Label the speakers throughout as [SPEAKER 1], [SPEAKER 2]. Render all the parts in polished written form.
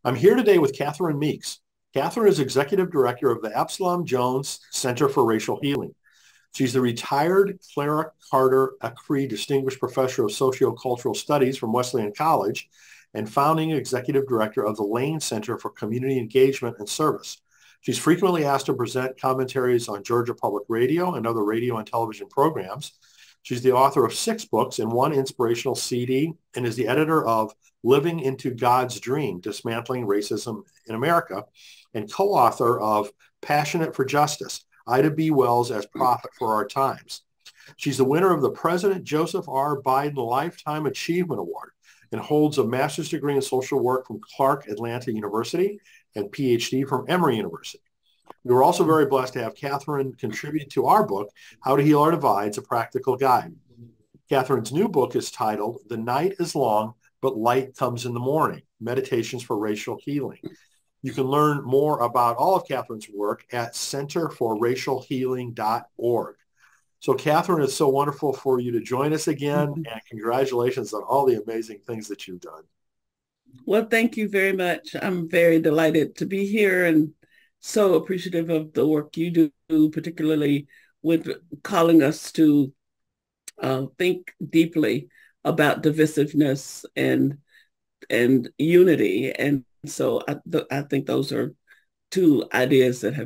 [SPEAKER 1] I'm here today with Catherine Meeks. Catherine is Executive Director of the Absalom Jones Center for Racial Healing. She's the retired Clara Carter Acree Distinguished Professor of Sociocultural Studies from Wesleyan College and founding Executive Director of the Lane Center for Community Engagement and Service. She's frequently asked to present commentaries on Georgia Public Radio and other radio and television programs. She's the author of 6 books and 1 inspirational CD and is the editor of Living into God's Dream, Dismantling Racism in America, and co-author of Passionate for Justice, Ida B. Wells as Prophet for Our Times. She's the winner of the President Joseph R. Biden Lifetime Achievement Award and holds a master's degree in social work from Clark Atlanta University and PhD from Emory University. We were also very blessed to have Catherine contribute to our book, How to Heal Our Divides, a Practical Guide. Catherine's new book is titled The Night is Long, but Light Comes in the Morning, Meditations for Racial Healing. You can learn more about all of Catherine's work at centerforracialhealing.org. So Catherine, it's so wonderful for you to join us again, and congratulations on all the amazing things that you've done.
[SPEAKER 2] Well, thank you very much. I'm very delighted to be here and so appreciative of the work you do, particularly with calling us to think deeply about divisiveness and unity. And so I think those are 2 ideas that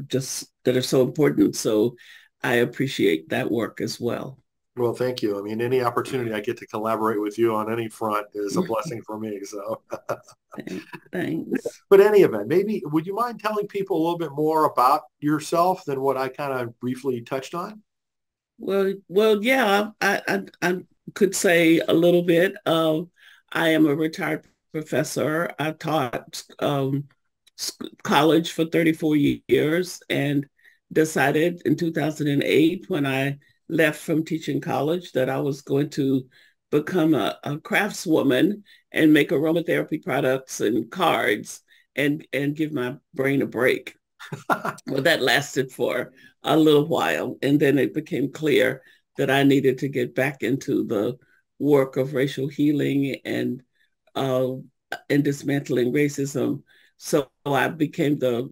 [SPEAKER 2] are so important. So I appreciate that work as well.
[SPEAKER 1] Well, thank you. I mean, any opportunity I get to collaborate with you on any front is a blessing for me. So,
[SPEAKER 2] Thanks.
[SPEAKER 1] but any event, maybe would you mind telling people a little bit more about yourself than what I kind of briefly touched on?
[SPEAKER 2] Yeah, I could say a little bit. I am a retired professor. I taught college for 34 years and decided in 2008 when I left from teaching college that I was going to become a craftswoman and make aromatherapy products and cards and give my brain a break. Well, that lasted for a little while. And then it became clear that I needed to get back into the work of racial healing uh, and dismantling racism. So I became the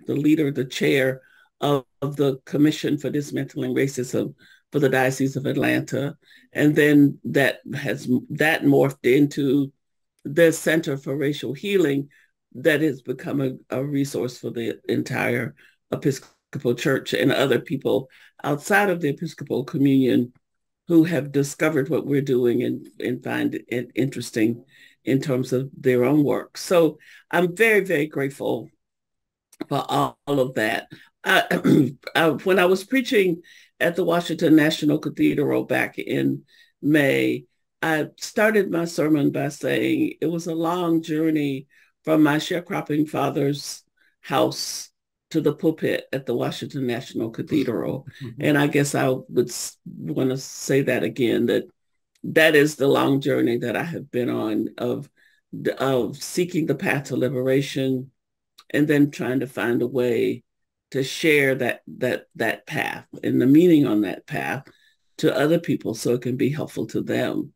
[SPEAKER 2] leader, the chair of the Commission for Dismantling Racism for the Diocese of Atlanta. And then that morphed into the Center for Racial Healing that has become a resource for the entire Episcopal Church and other people outside of the Episcopal Communion who have discovered what we're doing and find it interesting in terms of their own work. So I'm very, very grateful for all of that. When I was preaching at the Washington National Cathedral back in May, I started my sermon by saying it was a long journey from my sharecropping father's house to the pulpit at the Washington National Cathedral. Mm-hmm. And I guess I would want to say that again, that is the long journey that I have been on of seeking the path to liberation and then trying to find a way to share that path and the meaning on that path to other people so it can be helpful to them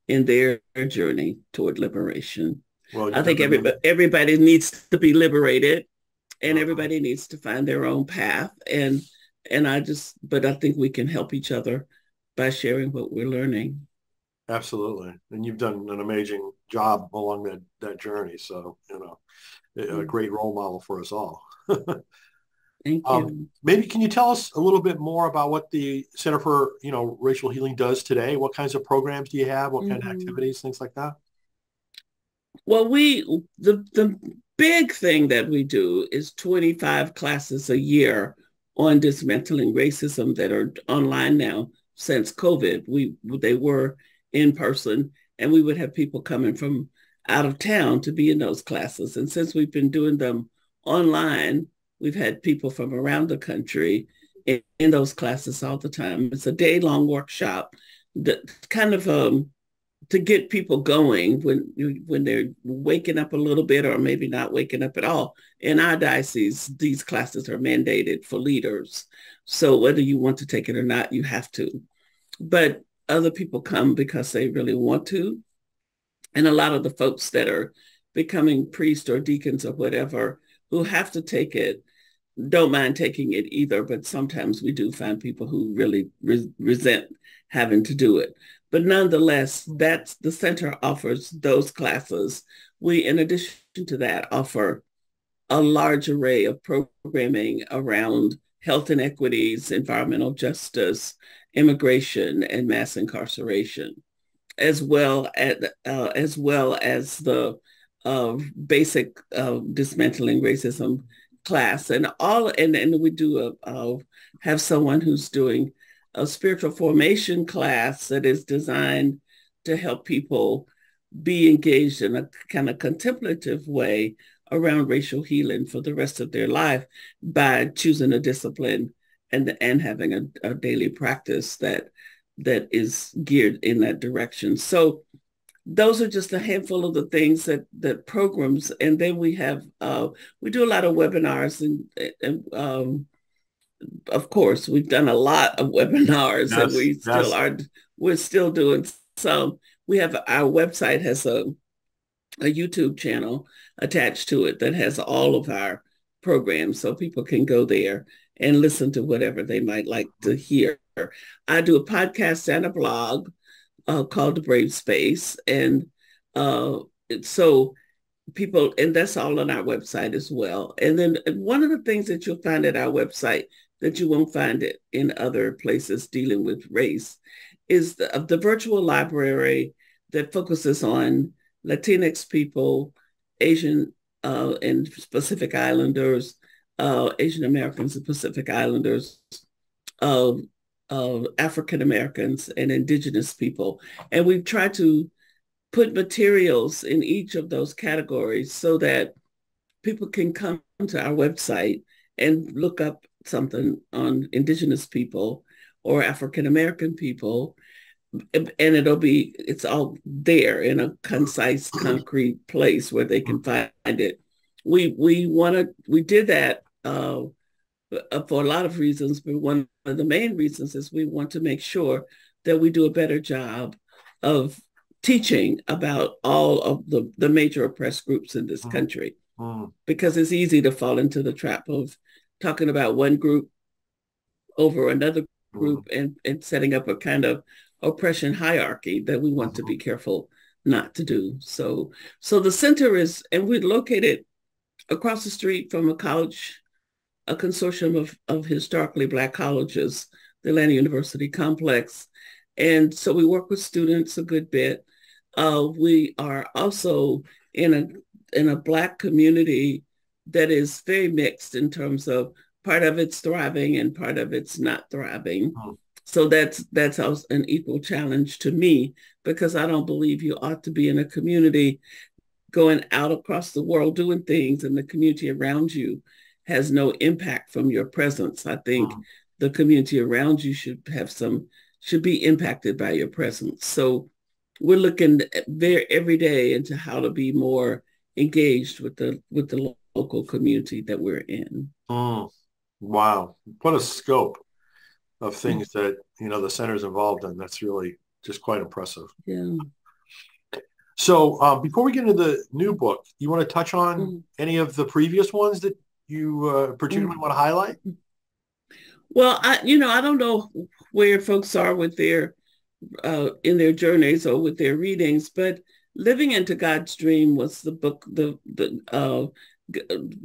[SPEAKER 2] in their journey toward liberation. Well, I think everybody needs to be liberated and everybody needs to find their own path. But I think we can help each other by sharing what we're learning.
[SPEAKER 1] Absolutely. And you've done an amazing job along that journey. So, a great role model for us all.
[SPEAKER 2] Thank you.
[SPEAKER 1] Maybe can you tell us a little bit more about what the Center for, Racial Healing does today? What kinds of programs do you have? What kind of activities, things like that?
[SPEAKER 2] Well, the big thing that we do is 25 classes a year on dismantling racism that are online now since COVID. They were in person and we would have people coming from out of town to be in those classes. And since we've been doing them online, we've had people from around the country in those classes all the time. It's a day-long workshop that kind of to get people going when they're waking up a little bit or maybe not waking up at all. In our diocese, these classes are mandated for leaders. So whether you want to take it or not, you have to. But other people come because they really want to. And a lot of the folks that are becoming priests or deacons or whatever who have to take it don't mind taking it either, but sometimes we do find people who really resent having to do it. But nonetheless, that's the center offers those classes. We, in addition to that, offer a large array of programming around health inequities, environmental justice, immigration, and mass incarceration, as well as the basic dismantling racism class, and we do have someone who's doing a spiritual formation class that is designed to help people be engaged in a kind of contemplative way around racial healing for the rest of their life by choosing a discipline and having a daily practice that is geared in that direction. So those are just a handful of the things that programs, and then we have we do a lot of webinars, and of course we've done a lot of webinars, and we're still doing some. We have our website has a YouTube channel attached to it that has all of our programs, so people can go there and listen to whatever they might like to hear. I do a podcast and a blog called The Brave Space. And so people, and that's all on our website as well. And then one of the things that you'll find at our website that you won't find it in other places dealing with race is the virtual library that focuses on Latinx people, Asian and Pacific Islanders, Asian Americans and Pacific Islanders, African Americans and Indigenous people. And we've tried to put materials in each of those categories so that people can come to our website and look up something on Indigenous people or African American people, and it's all there in a concise, concrete place where they can find it. We did that for a lot of reasons, but one of the main reasons is we want to make sure that we do a better job of teaching about all of the major oppressed groups in this country, because it's easy to fall into the trap of talking about one group over another group and setting up a kind of oppression hierarchy that we want to be careful not to do. So the center is, and we're located across the street from a consortium of historically Black colleges, the Atlanta University Complex. And so we work with students a good bit. We are also in a Black community that is very mixed in terms of part of it's thriving and part of it's not thriving. So that's also an equal challenge to me, because I don't believe you ought to be in a community going out across the world doing things and the community around you has no impact from your presence. I think the community around you should be impacted by your presence. So we're looking every day into how to be more engaged with the local community that we're in.
[SPEAKER 1] Wow. What a scope of things that, the center's involved in. That's really just quite impressive.
[SPEAKER 2] Yeah.
[SPEAKER 1] So before we get into the new book, you want to touch on any of the previous ones that you particularly want to highlight?
[SPEAKER 2] Well, I don't know where folks are with their in their journeys or with their readings, but Living into God's Dream was the book,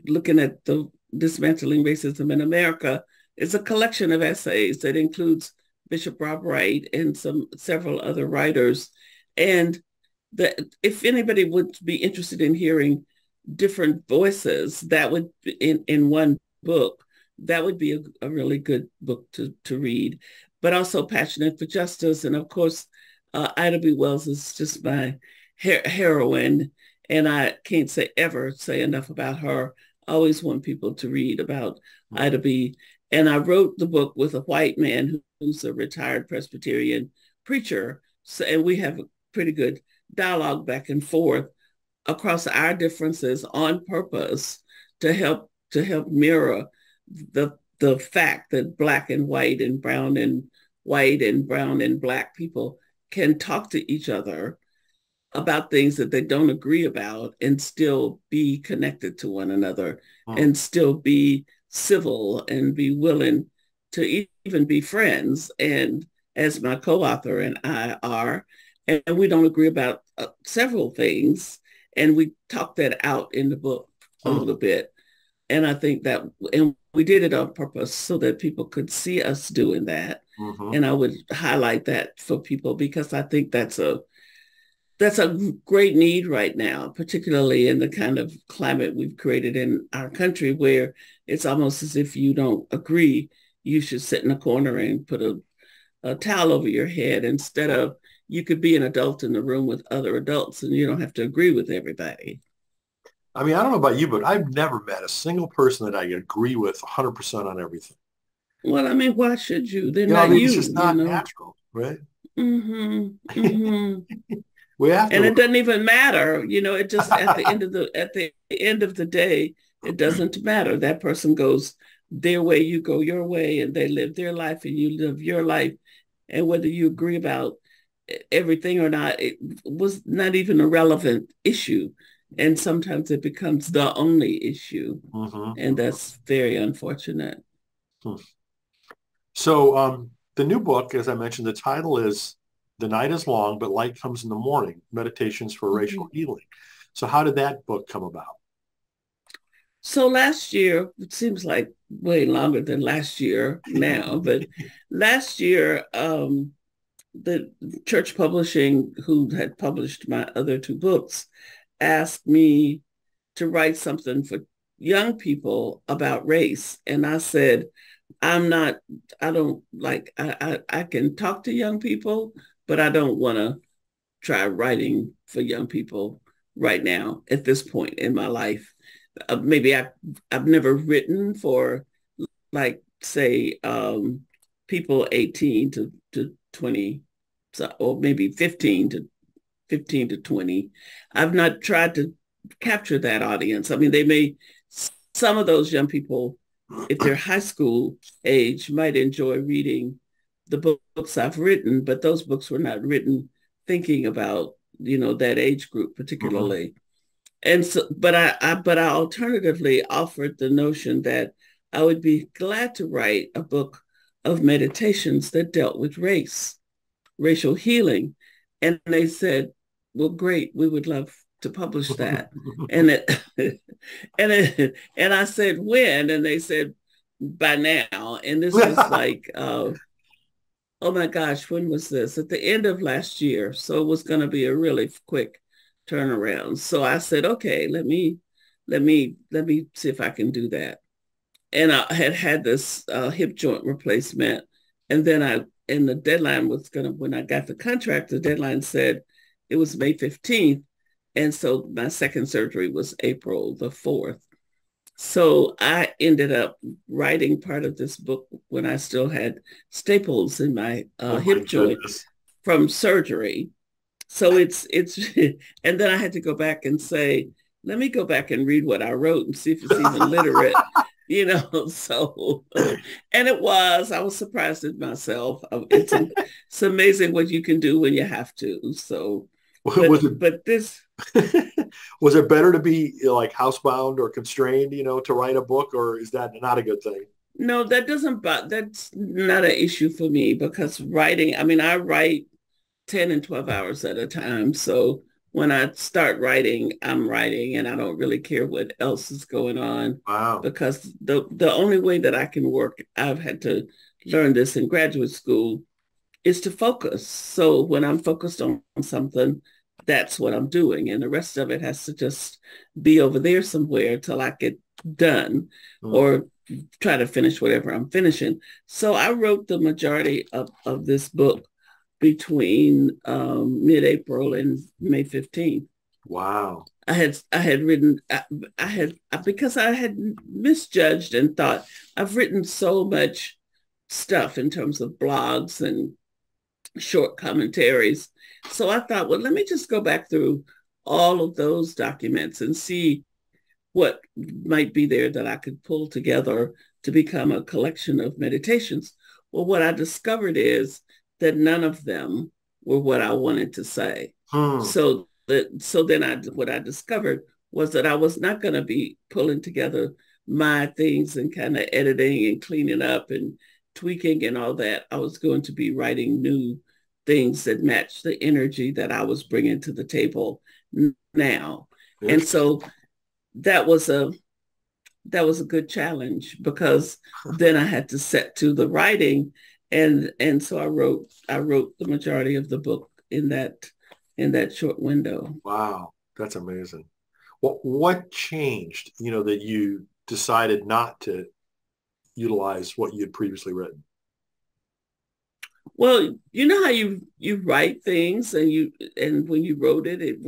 [SPEAKER 2] looking at the dismantling racism in America. It's a collection of essays that includes Bishop Rob Wright and several other writers. And if anybody would be interested in hearing different voices, that would in one book, that would be a really good book to read. But also Passionate for Justice, and of course Ida B. Wells is just my heroine, and I can't say enough about her. I always want people to read about Ida B. And I wrote the book with a white man who's a retired Presbyterian preacher, and we have a pretty good dialogue back and forth across our differences on purpose to help mirror the fact that Black and white and brown and white and brown and Black people can talk to each other about things that they don't agree about and still be connected to one another
[SPEAKER 1] Hmm.
[SPEAKER 2] and still be civil and be willing to even be friends. And as my co-author and I are, and we don't agree about several things, and we talk that out in the book a
[SPEAKER 1] Hmm.
[SPEAKER 2] little bit. And I think that, and we did it on purpose so that people could see us doing that.
[SPEAKER 1] Hmm.
[SPEAKER 2] And I would highlight that for people because I think that's a great need right now, particularly in the kind of climate we've created in our country where it's almost as if you don't agree, you should sit in a corner and put a towel over your head instead of you could be an adult in the room with other adults and you don't have to agree with everybody.
[SPEAKER 1] I mean, I don't know about you, but I've never met a single person that I agree with 100% on everything.
[SPEAKER 2] Well, I mean, why should you? They're
[SPEAKER 1] I
[SPEAKER 2] not
[SPEAKER 1] mean, it's just
[SPEAKER 2] you, you
[SPEAKER 1] not
[SPEAKER 2] know?
[SPEAKER 1] natural, right?
[SPEAKER 2] Mm-hmm. Mm-hmm.
[SPEAKER 1] We have
[SPEAKER 2] And
[SPEAKER 1] to.
[SPEAKER 2] it doesn't even matter, it just at the end of the day, it doesn't matter. That person goes their way, you go your way, and they live their life and you live your life. And whether you agree about everything or not, it was not even a relevant issue. And sometimes it becomes the only issue. And
[SPEAKER 1] Mhm.
[SPEAKER 2] that's very unfortunate.
[SPEAKER 1] Hmm. So, the new book, as I mentioned, the title is "The Night Is Long, but Light Comes in the Morning: Meditations for Racial
[SPEAKER 2] Mhm.
[SPEAKER 1] Healing." So, how did that book come about?
[SPEAKER 2] So last year, it seems like way longer than last year now, but last year, the church publishing, who had published my other two books, asked me to write something for young people about race. And I said, I'm not, I don't like, I can talk to young people, but I don't want to try writing for young people right now at this point in my life. Maybe I've never written for like say people 18 to 20, so, or maybe 15 to 20. I've not tried to capture that audience. I mean, some of those young people, if they're high school age, might enjoy reading the books I've written, but those books were not written thinking about, that age group
[SPEAKER 1] Mhm.
[SPEAKER 2] particularly. And so, but I alternatively offered the notion that I would be glad to write a book of meditations that dealt with racial healing. And they said, well, great, we would love to publish that. And it, and I said, when? And they said, by now. And this was like, oh my gosh, when was this? At the end of last year. So it was going to be a really quick turnaround. So I said, okay, let me see if I can do that. And I had this hip joint replacement. And then and the deadline was when I got the contract, the deadline said it was May 15th. And so my second surgery was April the 4th. So I ended up writing part of this book when I still had staples in my
[SPEAKER 1] Oh my
[SPEAKER 2] hip joint
[SPEAKER 1] goodness.
[SPEAKER 2] from surgery. So it's and then I had to go back and say, let me go back and read what I wrote and see if it's even literate, So and I was surprised at myself. It's amazing what you can do when you have to. So, but
[SPEAKER 1] Was it
[SPEAKER 2] but this
[SPEAKER 1] was it better to be like housebound or constrained, to write a book, or is that not a good thing?
[SPEAKER 2] no, that's not an issue for me because writing, I mean, I write 10 and 12 hours at a time. So when I start writing, I'm writing and I don't really care what else is going on
[SPEAKER 1] Wow.
[SPEAKER 2] because the only way that I can work, I've had to learn this in graduate school, is to focus. So when I'm focused on something, that's what I'm doing. And the rest of it has to just be over there somewhere till I get done
[SPEAKER 1] Hmm.
[SPEAKER 2] or try to finish whatever I'm finishing. So I wrote the majority of this book between mid-April and May 15th.
[SPEAKER 1] Wow.
[SPEAKER 2] I had written I had because I had misjudged and thought I've written so much stuff in terms of blogs and short commentaries. So I thought, well, let me just go back through all of those documents and see what might be there that I could pull together to become a collection of meditations. Well, what I discovered is that none of them were what I wanted to say.
[SPEAKER 1] Hmm.
[SPEAKER 2] So what I discovered was that I was not going to be pulling together my things and kind of editing and cleaning up and tweaking and all that. I was going to be writing new things that matched the energy that I was bringing to the table now. And so that was a good challenge, because then I had to set to the writing, and so I wrote the majority of the book in that short window.
[SPEAKER 1] Wow, that's amazing. What changed, that you decided not to utilize what you had previously written?
[SPEAKER 2] Well, you know how you write things, and when you wrote it,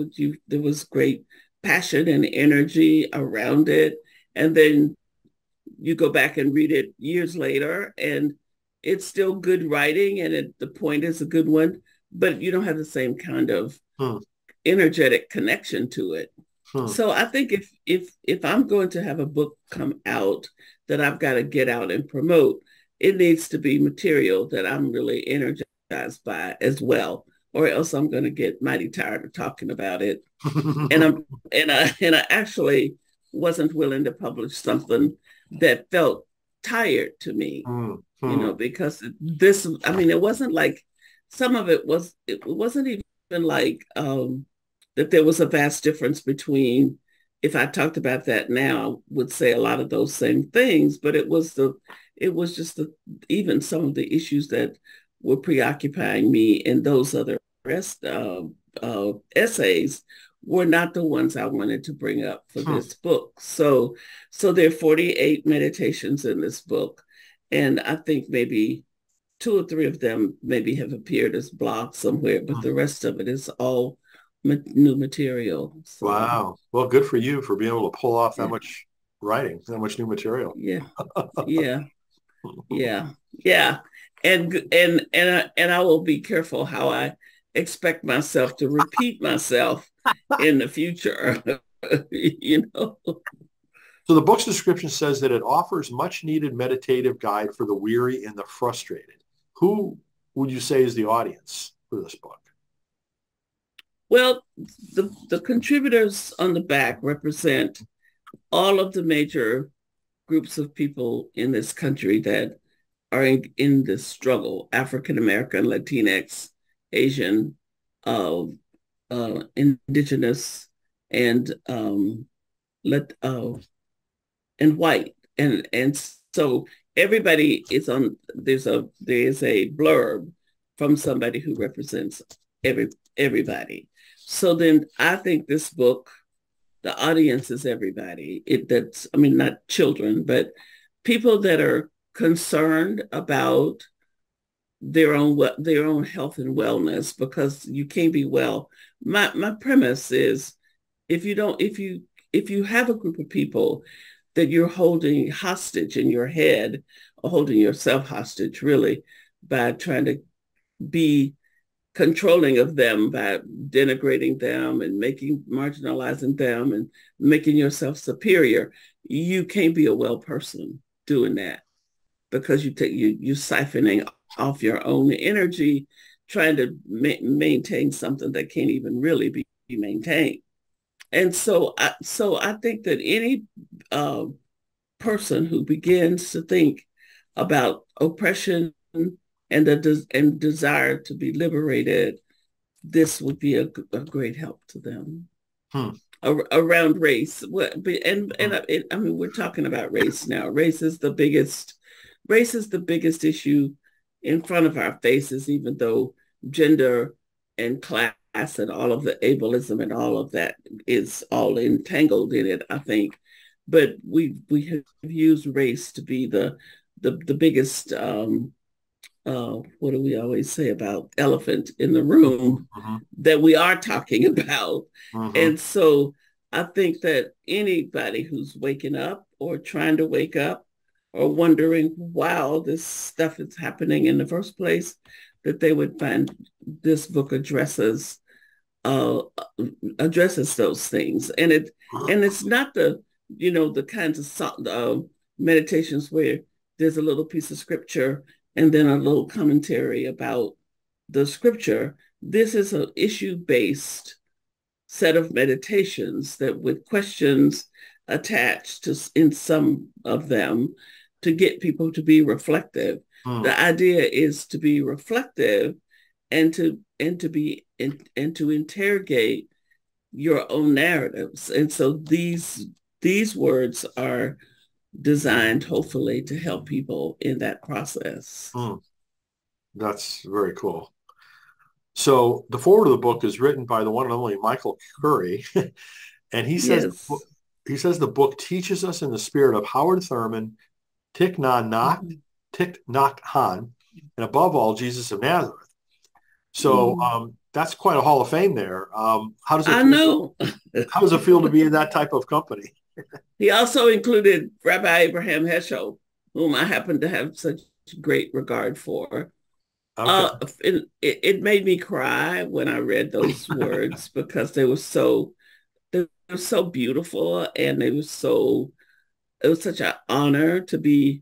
[SPEAKER 2] there was great passion and energy around it, and then you go back and read it years later, and it's still good writing, and the point is a good one, but you don't have the same kind of energetic connection to it. So I think if I'm going to have a book come out that I've got to get out and promote, it needs to be material that I'm really energized by as well, or else I'm going to get mighty tired of talking about it. And I actually wasn't willing to publish something that felt tired to me, because it wasn't like, some of it wasn't even like that there was a vast difference between, if I talked about that now, I would say a lot of those same things, but it was just even some of the issues that were preoccupying me in those other essays were not the ones I wanted to bring up for this book. So there are 48 meditations in this book, and I think maybe 2 or 3 of them maybe have appeared as blogs somewhere, but the rest of it is all new material. So,
[SPEAKER 1] wow. Well, good for you for being able to pull off that much writing, that much new material.
[SPEAKER 2] Yeah. Yeah. And I will be careful how I expect myself to repeat myself in the future.
[SPEAKER 1] So the book's description says that it offers much needed meditative guide for the weary and the frustrated. Who would you say is the audience for this book?
[SPEAKER 2] Well, the contributors on the back represent all of the major groups of people in this country that are in this struggle: African American, Latinx, Asian, indigenous, and white, and so everybody is on. There is a blurb from somebody who represents everybody. So then I think this book, the audience is everybody. Not children, but people that are concerned about their own health and wellness, because you can't be well. My premise is, if you have a group of people that you're holding hostage in your head, or holding yourself hostage really, by trying to be controlling of them, by denigrating them and marginalizing them and making yourself superior, you can't be a well person doing that, because you're siphoning off your own energy, trying to maintain something that can't even really be maintained. And so I think that any person who begins to think about oppression and desire to be liberated, this would be a great help to them. Around race. We're talking about race now. Race is the biggest issue in front of our faces, even though gender and class and all of the ableism and all of that is all entangled in it, I think. But we have used race to be the biggest, what do we always say about elephant in the room that we are talking about. And so I think that anybody who's waking up or trying to wake up or wondering, wow, this stuff is happening in the first place, that they would find this book addresses those things. And it's not the kinds of meditations where there's a little piece of scripture and then a little commentary about the scripture. This is an issue-based set of meditations that with questions attached to in some of them to get people to be reflective. The idea is to be reflective and to interrogate your own narratives. And so these words are designed hopefully to help people in that process.
[SPEAKER 1] That's very cool. So the foreword of the book is written by the one and only Michael Curry, and he says
[SPEAKER 2] Yes.
[SPEAKER 1] he says the book teaches us in the spirit of Howard Thurman, Thich Nhat Hanh, and above all, Jesus of Nazareth. So that's quite a Hall of Fame there. How does it
[SPEAKER 2] I
[SPEAKER 1] feel?
[SPEAKER 2] know.
[SPEAKER 1] How does it feel to be in that type of company?
[SPEAKER 2] He also included Rabbi Abraham Heschel, whom I happen to have such great regard for.
[SPEAKER 1] Okay.
[SPEAKER 2] It made me cry when I read those words because they were so beautiful, and it was such an honor to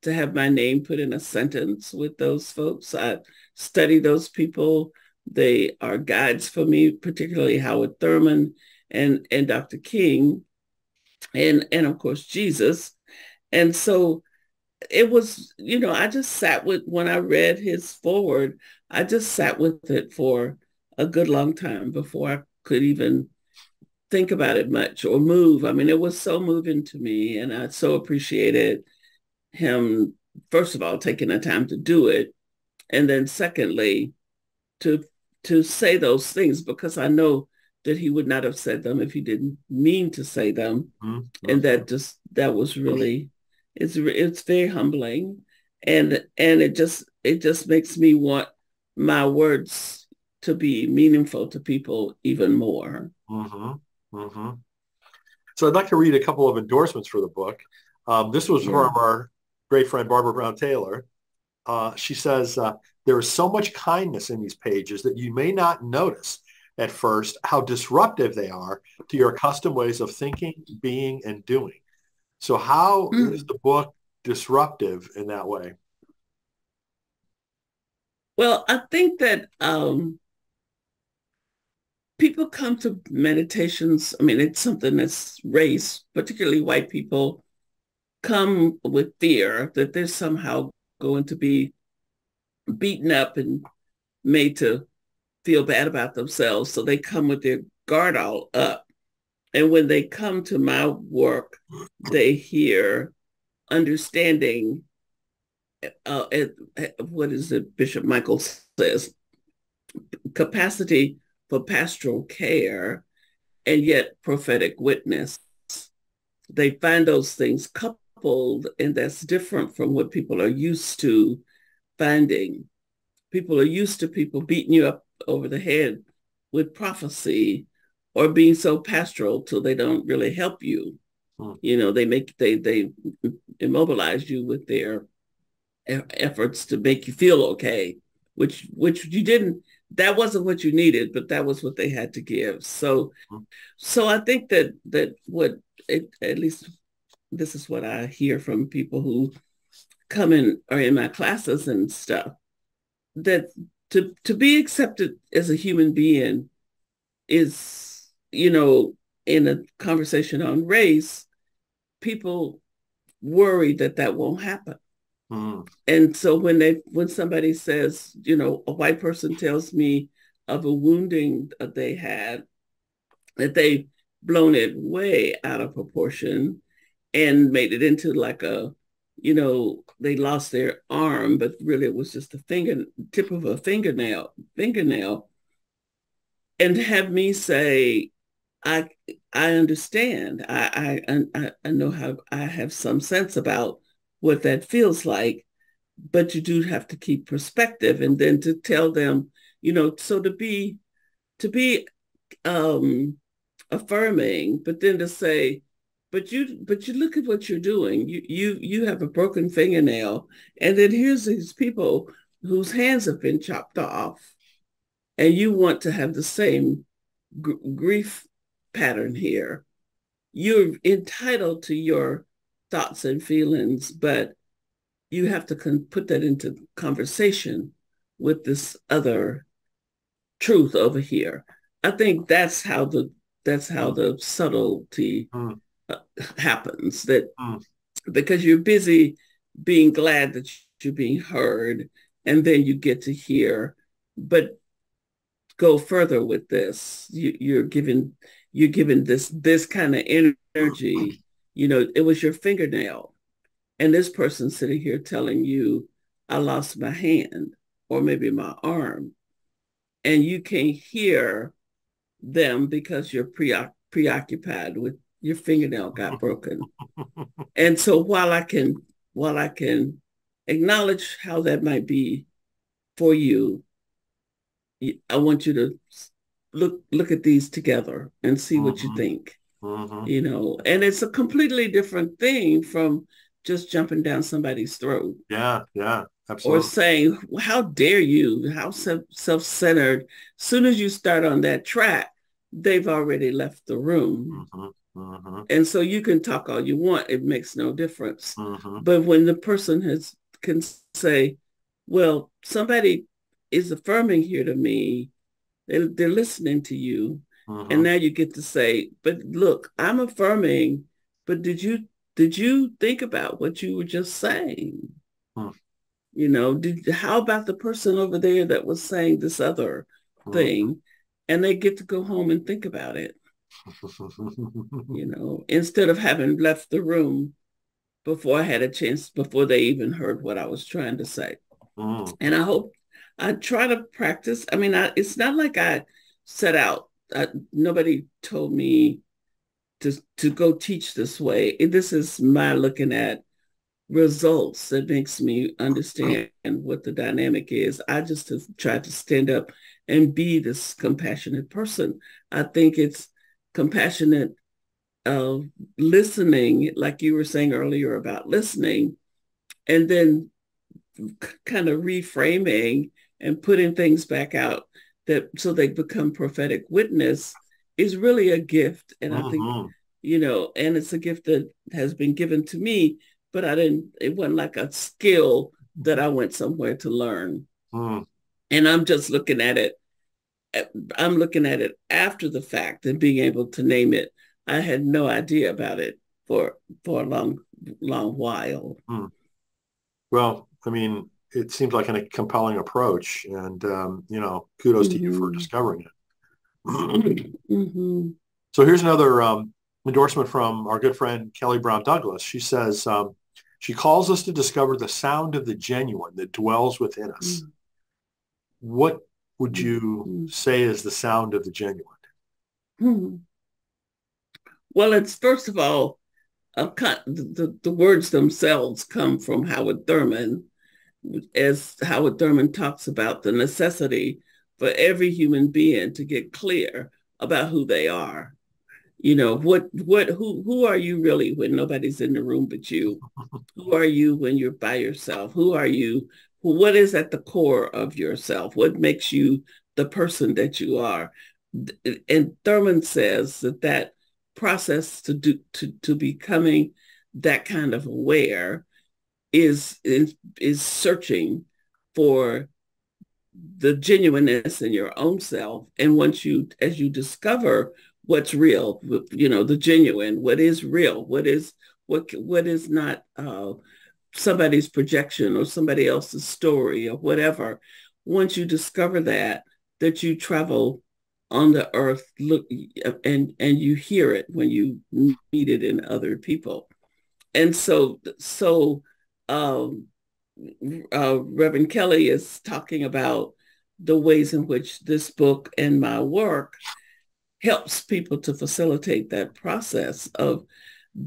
[SPEAKER 2] have my name put in a sentence with those folks. I study those people. They are guides for me, particularly Howard Thurman and Dr. King and of course Jesus. And so it was, I just sat with, when I read his foreword, I just sat with it for a good long time before I could even think about it much or move. I mean, it was so moving to me, and I so appreciated him, first of all, taking the time to do it. And then secondly, to say those things, because I know that he would not have said them if he didn't mean to say them. And that was really, it's very humbling. And it just makes me want my words to be meaningful to people even more.
[SPEAKER 1] So I'd like to read a couple of endorsements for the book. This was from our great friend Barbara Brown Taylor. She says, there is so much kindness in these pages that you may not notice at first how disruptive they are to your accustomed ways of thinking, being, and doing. So how is the book disruptive in that way?
[SPEAKER 2] Well, I think that people come to meditations. I mean, it's something that's race, particularly white people, come with fear that they're somehow going to be beaten up and made to feel bad about themselves. So they come with their guard all up. And when they come to my work, they hear understanding, what is it Bishop Michael says, capacity for pastoral care, and yet prophetic witness. They find those things coupled, and that's different from what people are used to finding. People are used to people beating you up over the head with prophecy or being so pastoral till they don't really help you. They immobilize you with their efforts to make you feel okay, which you didn't, that wasn't what you needed, but that was what they had to give. So I think that what at least this is what I hear from people who come in or in my classes and stuff, that to be accepted as a human being is, in a conversation on race, people worry that won't happen. And so when somebody says, a white person tells me of a wounding that they had, that they've blown it way out of proportion and made it into like they lost their arm, but really it was just the tip of a fingernail, and have me say, I understand. I know how, I have some sense about what that feels like, but you do have to keep perspective, and then to tell them, so to be affirming, but then to say, but you look at what you're doing. You have a broken fingernail, and then here's these people whose hands have been chopped off, and you want to have the same grief pattern here. You're entitled to your thoughts and feelings, but you have to put that into conversation with this other truth over here. I think that's how the subtlety
[SPEAKER 1] mm,
[SPEAKER 2] uh, happens. That
[SPEAKER 1] mm,
[SPEAKER 2] because you're busy being glad that you're being heard, and then you get to hear, but go further with this. You're given this kind of energy. You know, it was your fingernail, and this person sitting here telling you, "I lost my hand, or maybe my arm," and you can't hear them because you're preoccupied with your fingernail got broken. And so while I can acknowledge how that might be for you, I want you to look at these together and see what you
[SPEAKER 1] mhm,
[SPEAKER 2] think.
[SPEAKER 1] mhm.
[SPEAKER 2] You know, and it's a completely different thing from just jumping down somebody's throat
[SPEAKER 1] Yeah, yeah,
[SPEAKER 2] or
[SPEAKER 1] absolutely.
[SPEAKER 2] saying, how dare you, how self-centered. Soon as you start on that track, they've already left the room.
[SPEAKER 1] Mhm, mhm,
[SPEAKER 2] And so you can talk all you want, it makes no difference.
[SPEAKER 1] mhm,
[SPEAKER 2] But when the person can say, well, somebody is affirming here to me, they're listening to you. And
[SPEAKER 1] mhm,
[SPEAKER 2] now you get to say, but look, I'm affirming, but did you think about what you were just saying?
[SPEAKER 1] mhm,
[SPEAKER 2] You know, how about the person over there that was saying this other
[SPEAKER 1] mhm.
[SPEAKER 2] thing? And they get to go home and think about it, you know, instead of having left the room before I had a chance, before they even heard what I was trying to say.
[SPEAKER 1] Mm,
[SPEAKER 2] And I try to practice. I mean, it's not like I set out. Nobody told me to go teach this way. This is my looking at results that makes me understand what the dynamic is. I just have tried to stand up and be this compassionate person. I think it's compassionate of listening, like you were saying earlier about listening, and then kind of reframing and putting things back out that so they become prophetic witness is really a gift. And I think,
[SPEAKER 1] mhm,
[SPEAKER 2] you know, and it's a gift that has been given to me, but it wasn't like a skill that I went somewhere to learn.
[SPEAKER 1] mm.
[SPEAKER 2] And I'm just looking at it. I'm looking at it after the fact and being able to name it. I had no idea about it for for a long while.
[SPEAKER 1] Mm. Well, I mean, it seems like a compelling approach, and kudos to you for
[SPEAKER 2] Mm-hmm.
[SPEAKER 1] discovering it.
[SPEAKER 2] Mm-hmm.
[SPEAKER 1] So here's another endorsement from our good friend Kelly Brown Douglas. She says she calls us to discover the sound of the genuine that dwells within us. What would you
[SPEAKER 2] Mm-hmm.
[SPEAKER 1] say is the sound of the genuine?
[SPEAKER 2] Mm-hmm. Well, it's first of all, the words themselves come from Howard Thurman, as Howard Thurman talks about the necessity for every human being to get clear about who they are. You know, who are you really when nobody's in the room but you? Who are you when you're by yourself? Who are you? What is at the core of yourself? What makes you the person that you are? And Thurman says that process to becoming that kind of aware is searching for the genuineness in your own self. And once as you discover what's real, you know, the genuine, what is real, what is not somebody's projection or somebody else's story or whatever. Once you discover that you travel on the earth, look, and you hear it when you meet it in other people. And so um, Reverend Kelly is talking about the ways in which this book and my work helps people to facilitate that process of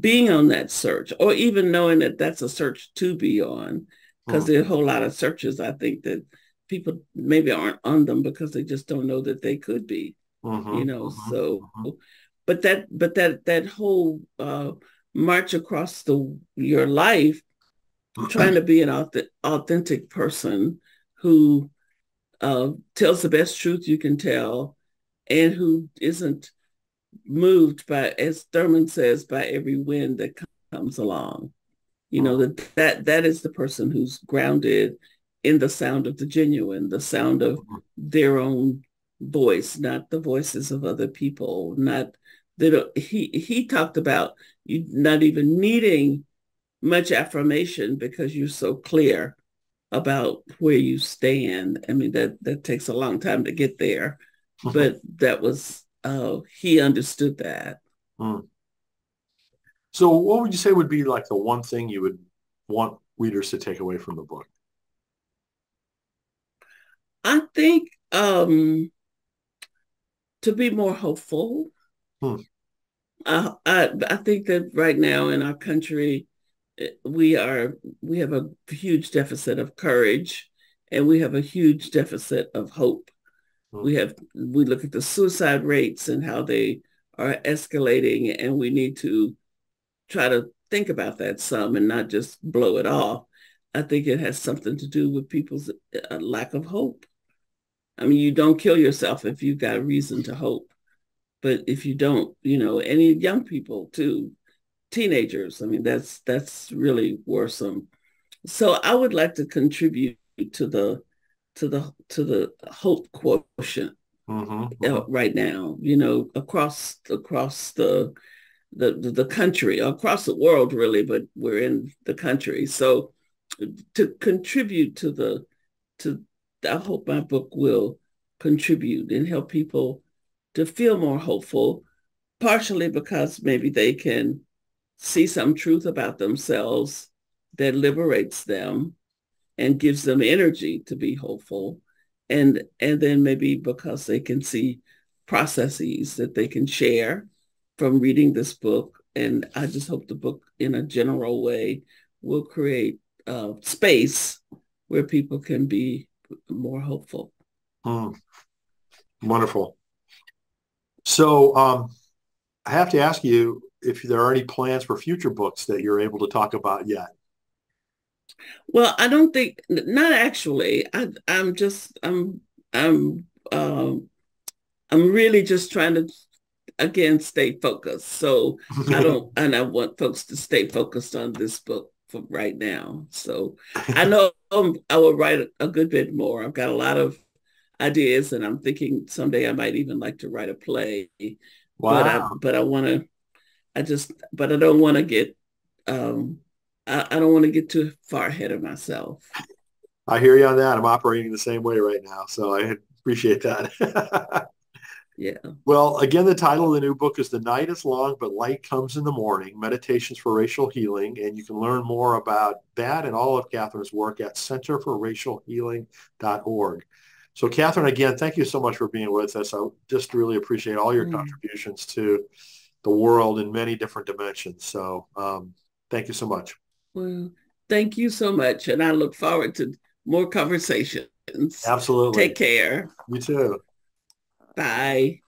[SPEAKER 2] being on that search, or even knowing that that's a search to be on, because
[SPEAKER 1] Hmm.
[SPEAKER 2] there are a whole lot of searches I think that people maybe aren't on them because they just don't know that they could be, you
[SPEAKER 1] Hmm.
[SPEAKER 2] know.
[SPEAKER 1] Hmm.
[SPEAKER 2] So,
[SPEAKER 1] Hmm.
[SPEAKER 2] but that whole march across your life, trying to be an authentic person who tells the best truth you can tell and who isn't moved by, as Thurman says, by every wind that comes along. You know, that is the person who's grounded in the sound of the genuine, the sound of their own voice, not the voices of other people, not that he talked about you not even needing much affirmation because you're so clear about where you stand. I mean, that takes a long time to get there, but that was he understood that.
[SPEAKER 1] Mm. So what would you say would be like the one thing you would want readers to take away from the book?
[SPEAKER 2] I think to be more hopeful.
[SPEAKER 1] Hmm.
[SPEAKER 2] I think that right now in our country, we have a huge deficit of courage, and we have a huge deficit of hope.
[SPEAKER 1] Hmm.
[SPEAKER 2] We look at the suicide rates and how they are escalating, and we need to try to think about that some and not just blow it off. I think it has something to do with people's lack of hope. I mean, you don't kill yourself if you've got reason to hope. But if you don't, any young people too, teenagers, I mean, that's really worrisome. So I would like to contribute to the hope quotient
[SPEAKER 1] Mm-hmm, mm-hmm.
[SPEAKER 2] right now, across the country, across the world really, but we're in the country. So to contribute to I hope my book will contribute and help people to feel more hopeful, partially because maybe they can see some truth about themselves that liberates them and gives them energy to be hopeful. And then maybe because they can see processes that they can share from reading this book. And I just hope the book in a general way will create space where people can be more hopeful.
[SPEAKER 1] Mm, wonderful. So I have to ask you if there are any plans for future books that you're able to talk about yet.
[SPEAKER 2] Well, I don't think, not actually. I'm I'm really just trying to again stay focused. So and I want folks to stay focused on this book for right now. So I know I will write a good bit more. I've got a lot of ideas, and I'm thinking someday I might even like to write a play. But I
[SPEAKER 1] Wow.
[SPEAKER 2] but I want to but I don't want to get um I don't want to get too far ahead of myself.
[SPEAKER 1] I hear you on that. I'm operating the same way right now, so I appreciate that.
[SPEAKER 2] Yeah.
[SPEAKER 1] Well, again, the title of the new book is The Night is Long, but Light Comes in the Morning, Meditations for Racial Healing. And you can learn more about that and all of Catherine's work at centerforracialhealing.org. So, Catherine, again, thank you so much for being with us. I just really appreciate all your
[SPEAKER 2] Mm.
[SPEAKER 1] contributions to the world in many different dimensions. So, thank you so much.
[SPEAKER 2] Well, thank you so much. And I look forward to more conversations.
[SPEAKER 1] Absolutely.
[SPEAKER 2] Take care.
[SPEAKER 1] You too.
[SPEAKER 2] Bye.